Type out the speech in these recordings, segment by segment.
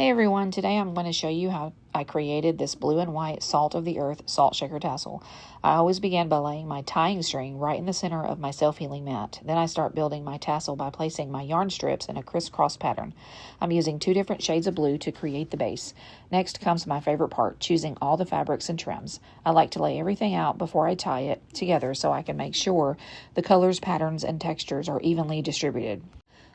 Hey everyone, today I'm going to show you how I created this blue and white Salt of the Earth Salt Shaker Tassel. I always begin by laying my tying string right in the center of my self-healing mat. Then I start building my tassel by placing my yarn strips in a crisscross pattern. I'm using 2 different shades of blue to create the base. Next comes my favorite part, choosing all the fabrics and trims. I like to lay everything out before I tie it together so I can make sure the colors, patterns, and textures are evenly distributed.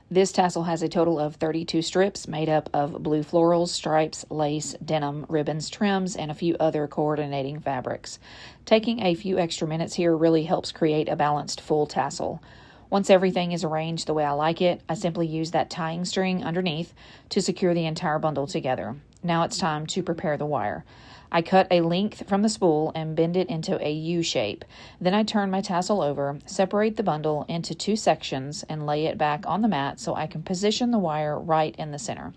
This tassel has a total of 32 strips made up of blue florals, stripes, lace, denim, ribbons, trims, and a few other coordinating fabrics. Taking a few extra minutes here really helps create a balanced full tassel. Once everything is arranged the way I like it, I simply use that tying string underneath to secure the entire bundle together. Now it's time to prepare the wire. I cut a length from the spool and bend it into a U shape. Then I turn my tassel over, separate the bundle into 2 sections, and lay it back on the mat so I can position the wire right in the center.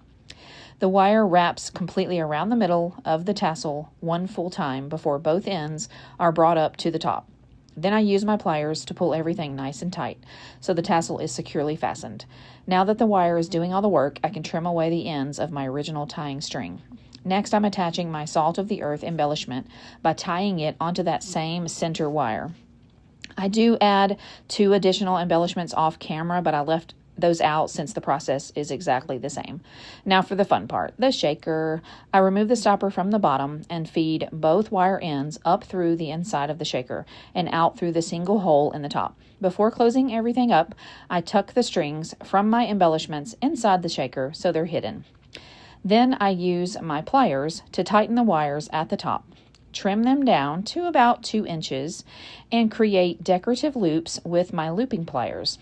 The wire wraps completely around the middle of the tassel one full time before both ends are brought up to the top. Then I use my pliers to pull everything nice and tight so the tassel is securely fastened. Now that the wire is doing all the work, I can trim away the ends of my original tying string. Next, I'm attaching my Salt of the Earth embellishment by tying it onto that same center wire. I do add 2 additional embellishments off camera, but I left those out since the process is exactly the same. Now for the fun part, the shaker. I remove the stopper from the bottom and feed both wire ends up through the inside of the shaker and out through the single hole in the top. Before closing everything up, I tuck the strings from my embellishments inside the shaker so they're hidden. Then I use my pliers to tighten the wires at the top, trim them down to about 2 inches, and create decorative loops with my looping pliers.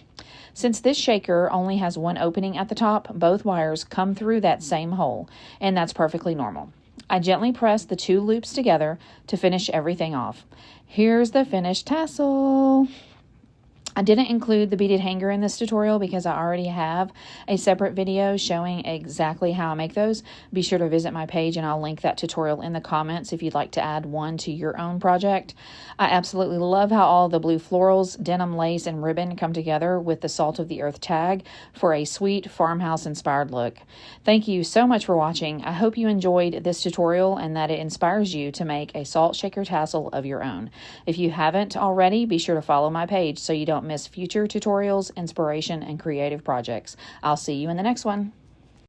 Since this shaker only has 1 opening at the top, both wires come through that same hole, and that's perfectly normal. I gently press the 2 loops together to finish everything off. Here's the finished tassel. I didn't include the beaded hanger in this tutorial because I already have a separate video showing exactly how I make those. Be sure to visit my page and I'll link that tutorial in the comments if you'd like to add one to your own project. I absolutely love how all the blue florals, denim, lace, and ribbon come together with the Salt of the Earth tag for a sweet farmhouse-inspired look. Thank you so much for watching. I hope you enjoyed this tutorial and that it inspires you to make a Salt Shaker Tassel of your own. If you haven't already, be sure to follow my page so you don't miss future tutorials, inspiration, and creative projects. I'll see you in the next one.